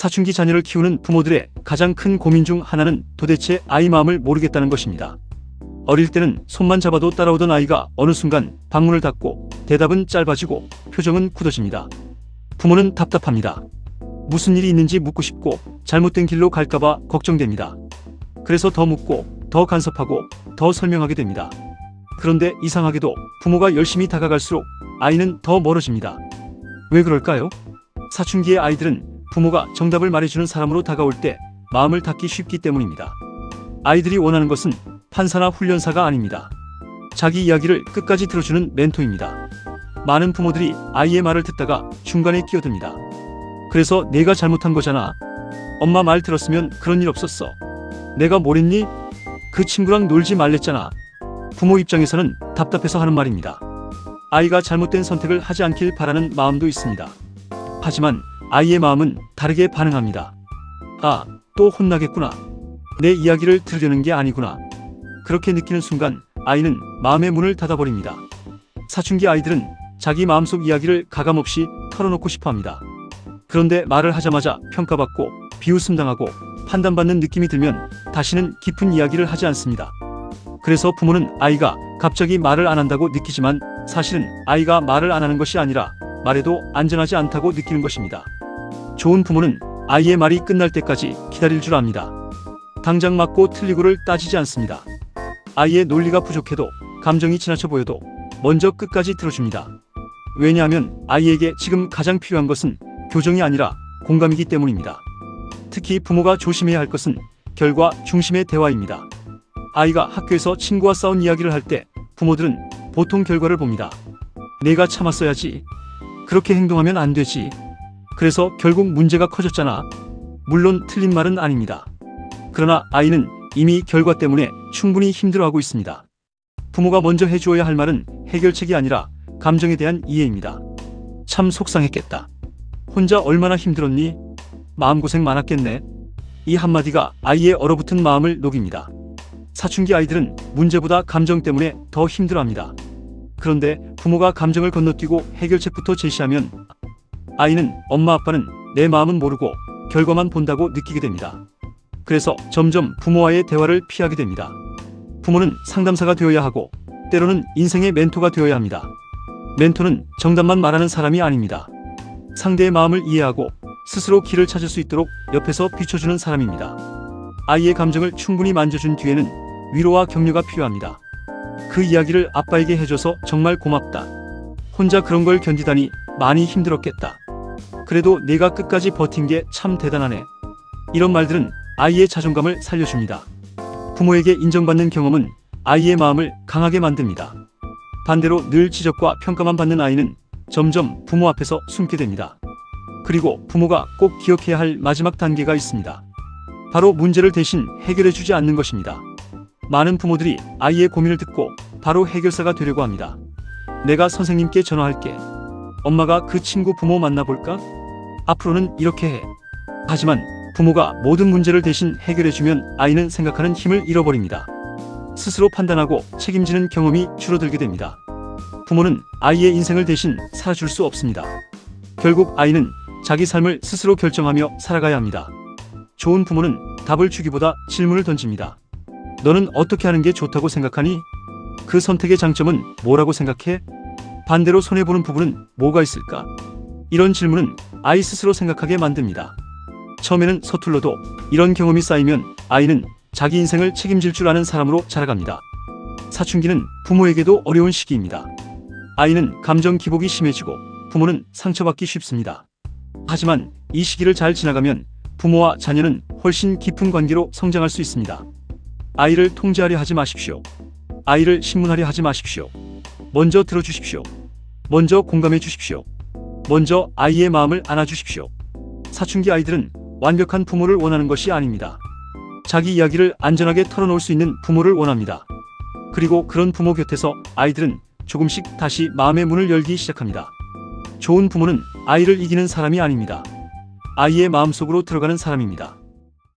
사춘기 자녀를 키우는 부모들의 가장 큰 고민 중 하나는 도대체 아이 마음을 모르겠다는 것입니다. 어릴 때는 손만 잡아도 따라오던 아이가 어느 순간 방문을 닫고 대답은 짧아지고 표정은 굳어집니다. 부모는 답답합니다. 무슨 일이 있는지 묻고 싶고 잘못된 길로 갈까봐 걱정됩니다. 그래서 더 묻고 더 간섭하고 더 설명하게 됩니다. 그런데 이상하게도 부모가 열심히 다가갈수록 아이는 더 멀어집니다. 왜 그럴까요? 사춘기의 아이들은 부모가 정답을 말해주는 사람으로 다가올 때 마음을 닫기 쉽기 때문입니다. 아이들이 원하는 것은 판사나 훈련사가 아닙니다. 자기 이야기를 끝까지 들어주는 멘토입니다. 많은 부모들이 아이의 말을 듣다가 중간에 끼어듭니다. 그래서 내가 잘못한 거잖아. 엄마 말 들었으면 그런 일 없었어. 내가 뭘 했니? 그 친구랑 놀지 말랬잖아. 부모 입장에서는 답답해서 하는 말입니다. 아이가 잘못된 선택을 하지 않길 바라는 마음도 있습니다. 하지만 아이의 마음은 다르게 반응합니다. 아, 또 혼나겠구나. 내 이야기를 들으려는 게 아니구나. 그렇게 느끼는 순간 아이는 마음의 문을 닫아버립니다. 사춘기 아이들은 자기 마음속 이야기를 가감없이 털어놓고 싶어합니다. 그런데 말을 하자마자 평가받고 비웃음당하고 판단받는 느낌이 들면 다시는 깊은 이야기를 하지 않습니다. 그래서 부모는 아이가 갑자기 말을 안 한다고 느끼지만 사실은 아이가 말을 안 하는 것이 아니라 말해도 안전하지 않다고 느끼는 것입니다. 좋은 부모는 아이의 말이 끝날 때까지 기다릴 줄 압니다. 당장 맞고 틀리고를 따지지 않습니다. 아이의 논리가 부족해도 감정이 지나쳐 보여도 먼저 끝까지 들어줍니다. 왜냐하면 아이에게 지금 가장 필요한 것은 교정이 아니라 공감이기 때문입니다. 특히 부모가 조심해야 할 것은 결과 중심의 대화입니다. 아이가 학교에서 친구와 싸운 이야기를 할 때 부모들은 보통 결과를 봅니다. 내가 참았어야지. 그렇게 행동하면 안 되지. 그래서 결국 문제가 커졌잖아. 물론 틀린 말은 아닙니다. 그러나 아이는 이미 결과 때문에 충분히 힘들어하고 있습니다. 부모가 먼저 해주어야 할 말은 해결책이 아니라 감정에 대한 이해입니다. 참 속상했겠다. 혼자 얼마나 힘들었니? 마음고생 많았겠네. 이 한마디가 아이의 얼어붙은 마음을 녹입니다. 사춘기 아이들은 문제보다 감정 때문에 더 힘들어합니다. 그런데 부모가 감정을 건너뛰고 해결책부터 제시하면 아이는 엄마 아빠는 내 마음은 모르고 결과만 본다고 느끼게 됩니다. 그래서 점점 부모와의 대화를 피하게 됩니다. 부모는 상담사가 되어야 하고 때로는 인생의 멘토가 되어야 합니다. 멘토는 정답만 말하는 사람이 아닙니다. 상대의 마음을 이해하고 스스로 길을 찾을 수 있도록 옆에서 비춰주는 사람입니다. 아이의 감정을 충분히 만져준 뒤에는 위로와 격려가 필요합니다. 그 이야기를 아빠에게 해줘서 정말 고맙다. 혼자 그런 걸 견디다니 많이 힘들었겠다. 그래도 내가 끝까지 버틴 게 참 대단하네. 이런 말들은 아이의 자존감을 살려줍니다. 부모에게 인정받는 경험은 아이의 마음을 강하게 만듭니다. 반대로 늘 지적과 평가만 받는 아이는 점점 부모 앞에서 숨게 됩니다. 그리고 부모가 꼭 기억해야 할 마지막 단계가 있습니다. 바로 문제를 대신 해결해주지 않는 것입니다. 많은 부모들이 아이의 고민을 듣고 바로 해결사가 되려고 합니다. 내가 선생님께 전화할게. 엄마가 그 친구 부모 만나볼까? 앞으로는 이렇게 해. 하지만 부모가 모든 문제를 대신 해결해주면 아이는 생각하는 힘을 잃어버립니다. 스스로 판단하고 책임지는 경험이 줄어들게 됩니다. 부모는 아이의 인생을 대신 살아줄 수 없습니다. 결국 아이는 자기 삶을 스스로 결정하며 살아가야 합니다. 좋은 부모는 답을 주기보다 질문을 던집니다. 너는 어떻게 하는 게 좋다고 생각하니? 그 선택의 장점은 뭐라고 생각해? 반대로 손해보는 부분은 뭐가 있을까? 이런 질문은 아이 스스로 생각하게 만듭니다. 처음에는 서툴러도 이런 경험이 쌓이면 아이는 자기 인생을 책임질 줄 아는 사람으로 자라갑니다. 사춘기는 부모에게도 어려운 시기입니다. 아이는 감정 기복이 심해지고 부모는 상처받기 쉽습니다. 하지만 이 시기를 잘 지나가면 부모와 자녀는 훨씬 깊은 관계로 성장할 수 있습니다. 아이를 통제하려 하지 마십시오. 아이를 신문하려 하지 마십시오. 먼저 들어주십시오. 먼저 공감해 주십시오. 먼저 아이의 마음을 안아주십시오. 사춘기 아이들은 완벽한 부모를 원하는 것이 아닙니다. 자기 이야기를 안전하게 털어놓을 수 있는 부모를 원합니다. 그리고 그런 부모 곁에서 아이들은 조금씩 다시 마음의 문을 열기 시작합니다. 좋은 부모는 아이를 이기는 사람이 아닙니다. 아이의 마음속으로 들어가는 사람입니다.